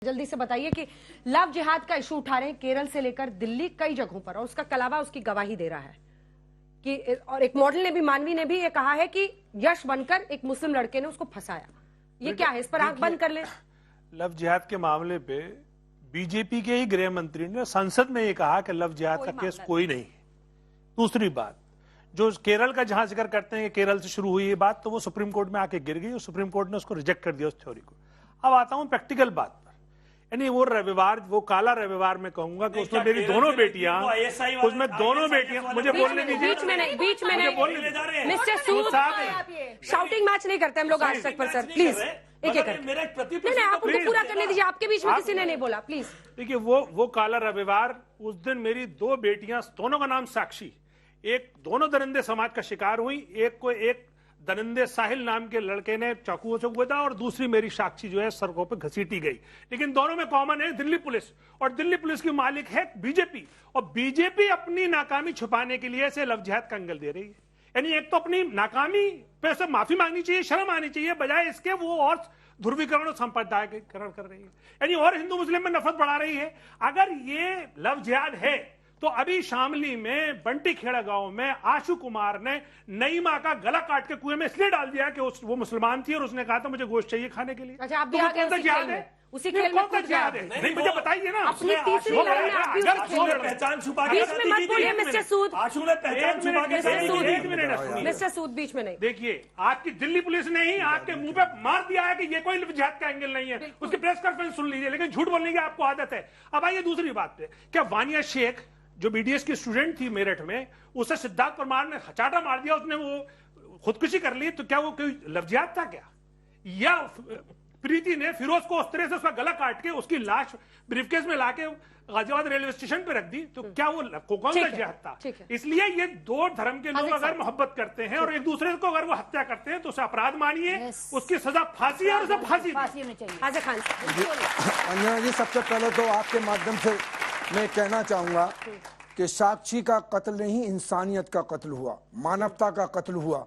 जल्दी से बताइए कि लव जिहाद का इशू उठा रहे हैं केरल से लेकर दिल्ली कई जगहों पर और उसका कलावा उसकी गवाही दे रहा है कि और एक मॉडल ने भी मानवी ने भी ये कहा है कि यश बनकर एक मुस्लिम लड़के ने उसको फंसाया। ये क्या है, इस पर आंख बंद कर ले। लव जिहाद के मामले पे बीजेपी के ही गृह मंत्री ने संसद में ये कहा कि लव जिहाद का केस कोई नहीं। दूसरी बात, जो केरल का जहां जिक्र करते हैं कि केरल से शुरू हुई ये बात, तो वो सुप्रीम कोर्ट में आके गिर गई और सुप्रीम कोर्ट ने उसको रिजेक्ट कर दिया उस थ्योरी को। अब आता हूं प्रैक्टिकल बात पर, यानी वो रविवार, वो काला रविवार में कहूंगा कि उसमें मेरी दोनों बेटियां, उसमें दोनों बेटियां, मुझे बोलने दीजिए, बीच में नहीं मिस्टर सूद, शाउटिंग मैच नहीं करते हम लोग आज तक पर सर, प्लीज एक एक नहीं, आप उनको पूरा करने दीजिए। आपके बीच में किसी ने नहीं बोला, प्लीज। देखिए, वो काला रविवार, उस दिन मेरी दो बेटियां, दोनों का नाम साक्षी, एक दोनों दरिंदे समाज का शिकार हुई। एक को एक दरिंदे साहिल नाम के लड़के ने चाकुओं से हुआ था और दूसरी मेरी साक्षी जो है सड़कों पे घसीटी गई। लेकिन दोनों में कॉमन है दिल्ली पुलिस, और दिल्ली पुलिस की मालिक है बीजेपी, और बीजेपी अपनी नाकामी छुपाने के लिए से लव जिहाद का एंगल दे रही है। यानी एक तो अपनी नाकामी पे से माफी मांगनी चाहिए, शर्म आनी चाहिए, बजाय इसके वो और ध्रुवीकरण और सांप्रदायिकरण कर रही है, यानी और हिंदू मुस्लिम में नफरत बढ़ा रही है। अगर ये लव जिहाद है तो अभी शामली में बंटी खेड़ा गांव में आशु कुमार ने नईमा का गला काट के कुएं में इसलिए डाल दिया कि वो मुसलमान थी और उसने कहा था मुझे गोश्त चाहिए खाने के लिए। अच्छा, आप भी आ गए उसी खेल में कूद जिहाद है? नहीं, मुझे बताइए ना। अपनी तीसरी लड़ाई में आप भी पहचान छुपा के बीच में मत बोलिए मिस्टर सूद। आशु ने पहचान छुपा के मिस्टर सूद बीच में नहीं। देखिए, आपकी दिल्ली पुलिस ने ही आपके मुंह पे मार दिया है कि ये कोई लव जिहाद का एंगल नहीं है। उसकी प्रेस कॉन्फ्रेंस सुन लीजिए, लेकिन झूठ बोलने की आपको आदत है। अब आइए दूसरी बात पे, क्या वानिया शेख जो बीडीएस की स्टूडेंट थी मेरठ में, उसे सिद्धार्थ परमार ने हचाटा मार दिया, उसने वो खुदकुशी कर ली, तो क्या वो कोई लव जिहाद था क्या? या प्रीति ने फिरोज को उस तरह से उसका गला काट के उसकी लाश ब्रीफकेस में लाके गाजियाबाद रेलवे स्टेशन पे रख दी, तो क्या वो कौन सा जिहाद था? इसलिए ये दो धर्म के लोग अगर मोहब्बत करते हैं और एक दूसरे को अगर वो हत्या करते हैं तो उसे अपराध मानिए, उसकी सजा फांसी है और उसे फांसी होनी चाहिए। आज़ा खान अंजना जी, सबसे पहले तो आपके माध्यम से मैं कहना चाहूंगा कि साक्षी का कत्ल नहीं, इंसानियत का कत्ल हुआ, मानवता का कत्ल हुआ।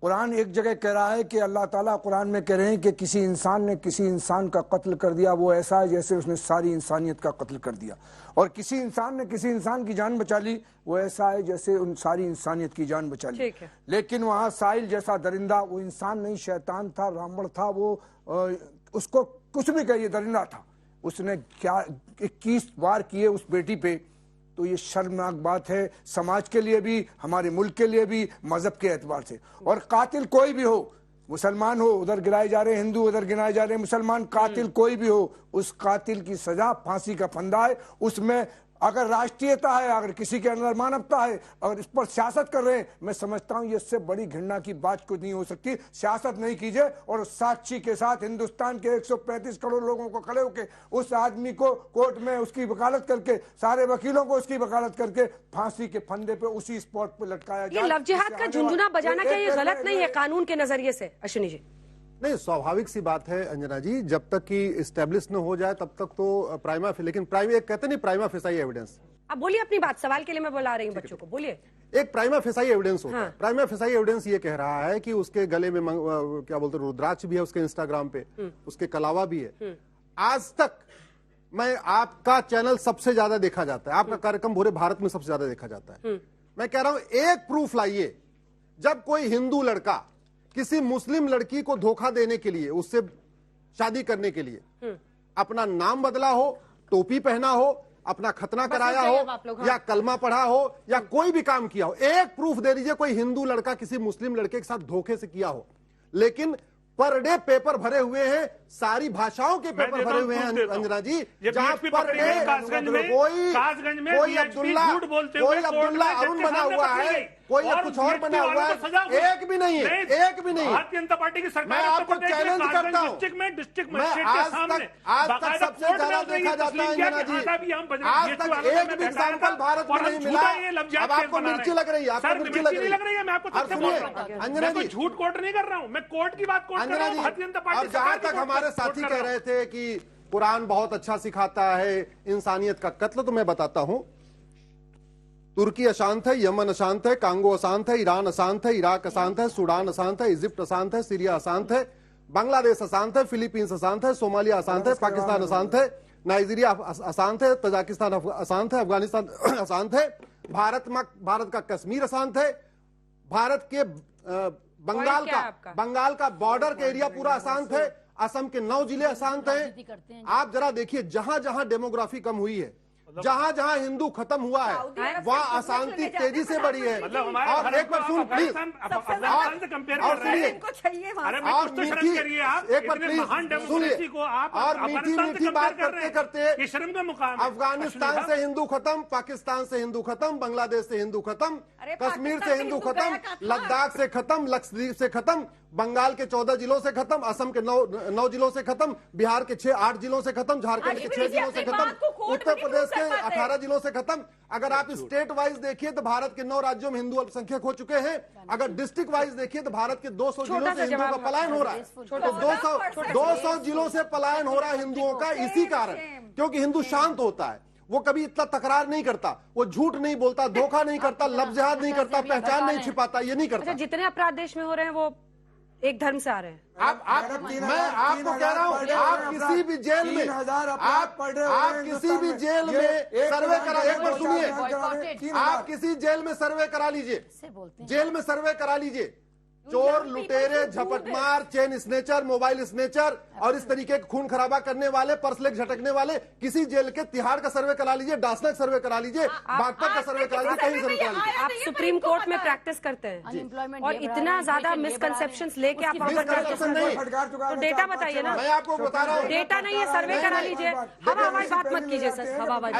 कुरान एक जगह कह रहा है कि अल्लाह ताला कुरान में कह रहे हैं कि किसी इंसान ने किसी इंसान का कत्ल कर दिया, वो ऐसा है जैसे उसने सारी इंसानियत का कत्ल कर दिया। और किसी इंसान ने किसी इंसान की जान बचा ली, वो ऐसा है जैसे उन सारी इंसानियत की जान बचा ली। लेकिन वहाँ साहिल जैसा दरिंदा, वो इंसान नहीं, शैतान था, रावण था, वो उसको कुछ भी कहिए, दरिंदा था, उसने क्या 21 वार किए उस बेटी पे। तो ये शर्मनाक बात है समाज के लिए भी, हमारे मुल्क के लिए भी, मजहब के एतबार से। और कातिल कोई भी हो, मुसलमान हो, उधर गिराए जा रहे हैं हिंदू, उधर गिराए जा रहे हैं मुसलमान, कातिल कोई भी हो, उस कातिल की सजा फांसी का फंदा है। उसमें अगर राष्ट्रीयता है, अगर किसी के अंदर मानवता है, अगर इस पर सियासत कर रहे हैं, मैं समझता हूं इससे बड़ी घृणा की बात कुछ नहीं हो सकती। सियासत नहीं कीजिए और साक्षी के साथ हिंदुस्तान के 135 करोड़ लोगों को खड़े होकर उस आदमी को कोर्ट में उसकी वकालत करके, सारे वकीलों को उसकी वकालत करके फांसी के फंदे पे उसी स्पॉट पे लटकाया जाए। ये लव जिहाद का झुंझुना बजाना क्या ये गलत नहीं है कानून के नजरिए से? अश्विनी जी, नहीं, स्वाभाविक सी बात है अंजना जी, जब तक कि इस्टेब्लिश न हो जाए तब तक तो प्राइमा, लेकिन एक कहते नहीं प्राइमा फेसाई एविडेंस। आप बोलिए अपनी बात, सवाल के लिए मैं बुला रही हूँ बच्चों को, बोलिए। एक प्राइमा फेसाई एविडेंस होता है। प्राइमा फेसाई एविडेंस ये कह रहा है कि उसके गले में क्या बोलते हैं, रुद्राक्ष भी है, उसके इंस्टाग्राम पे उसके कलावा भी है। आज तक आपका चैनल सबसे ज्यादा देखा जाता है, आपका कार्यक्रम पूरे भारत में सबसे ज्यादा देखा जाता है। मैं कह रहा हूं एक प्रूफ लाइए जब कोई हिंदू लड़का किसी मुस्लिम लड़की को धोखा देने के लिए, उससे शादी करने के लिए अपना नाम बदला हो, टोपी पहना हो, अपना खतना कराया हो, या कलमा पढ़ा हो, या कोई भी काम किया हो। एक प्रूफ दे दीजिए कोई हिंदू लड़का किसी मुस्लिम लड़के के साथ धोखे से किया हो। लेकिन पर डे पेपर भरे हुए हैं, सारी भाषाओं के पेपर भरे हुए हैं अंजना जी, जहां पर डे कोई अब्दुल्ला अरुण बना हुआ है, कोई कुछ और बना हुआ है, एक भी नहीं है, एक भी नहीं। भारतीय जनता पार्टी की सरकार, मैं आपको चैलेंज करता हूं, मैं आज तक सबसे ज्यादा देखा जाता है अंजना जी, आज तक एक भी एग्जाम्पल भारत में नहीं मिला। अब आपको मिर्ची लग रही है, आपको मिर्ची लग रही है। मैं आपको सुनिए अंजना जी, झूठ कोर्ट नहीं कर रहा हूं, मैं कोर्ट की बात कोर्ट कर रहा हूं, भारतीय जनता पार्टी। और जहां तक हमारे साथी कह रहे थे कि कुरान बहुत अच्छा सिखाता है इंसानियत का कत्ल, तो मैं बताता हूं, तुर्की अशांत है, यमन अशांत है, कांगो अशांत है, ईरान अशांत है, इराक अशांत है, सूडान अशांत है, इजिप्ट अशांत है, सीरिया अशांत है, बांग्लादेश अशांत है, फिलीपींस अशांत है, सोमालिया अशांत है, पाकिस्तान अशांत है, नाइजीरिया अशांत है, तजाकिस्तान अशांत है, अफगानिस्तान अशांत है, भारत का कश्मीर अशांत है, भारत के बंगाल का बॉर्डर का एरिया पूरा अशांत है, असम के 9 जिले अशांत हैं। आप जरा देखिए, जहां जहां डेमोग्राफी कम हुई है, जहां जहां हिंदू खत्म हुआ है, वहां अशांति तेजी से बढ़ी है। और एक बार सुन प्लीज, और सुनिए, एक बार प्लीज सुनिए, और मीठी मीठी बात करते करते अफगानिस्तान से हिंदू खत्म, पाकिस्तान से हिंदू खत्म, बांग्लादेश से हिंदू खत्म, कश्मीर से हिंदू खत्म, लद्दाख से खत्म, लक्षद्वीप से खत्म, बंगाल के 14 जिलों से खत्म, असम के 9 जिलों से खत्म, बिहार के 6-8 जिलों से खत्म, झारखंड के 6 जिलों से खत्म, उत्तर प्रदेश के 18 जिलों से खत्म। अगर आप स्टेट वाइज देखिए तो भारत के 9 राज्यों में हिंदू अल्पसंख्यक हो चुके हैं। अगर डिस्ट्रिक्ट वाइज देखिए तो भारत के 200 जिलों से हिंदुओं का पलायन हो रहा है। तो 200 जिलों से पलायन हो रहा है हिंदुओं का, इसी कारण, क्योंकि हिंदू शांत होता है, वो कभी इतना तकरार नहीं करता, वो झूठ नहीं बोलता, धोखा नहीं करता, लफ्ज़ जिहाद नहीं करता, पहचान नहीं छिपाता, ये नहीं करता। जितने अपराध देश में हो रहे हैं वो एक धर्म से आ रहे हैं। मैं आपको कह रहा हूँ, आप किसी भी जेल में, आप किसी भी जेल में सर्वे करा, एक बार सुनिए, आप किसी जेल में सर्वे करा लीजिए, जेल में सर्वे करा लीजिए, चोर, लुटेरे, झपटमार, चेन स्नेचर, मोबाइल स्नेचर और इस तरीके के खून खराबा करने वाले, पर्स लेग झटकने वाले, किसी जेल के तिहाड़ का सर्वे करा लीजिए, डासना का सर्वे करा लीजिए, बागपत का सर्वे करा लीजिए, कहीं सर्वे करा लीजिए। आप सुप्रीम कोर्ट में प्रैक्टिस करते हैं और इतना ज्यादा मिसकंसेप्शंस लेके आप वहां पर तो डेटा बताइए ना। मैं आपको बता रहा हूँ, डेटा नहीं है, सर्वे करा लीजिए। हवा हवाई बात मत कीजिए सर, हवा हवाई।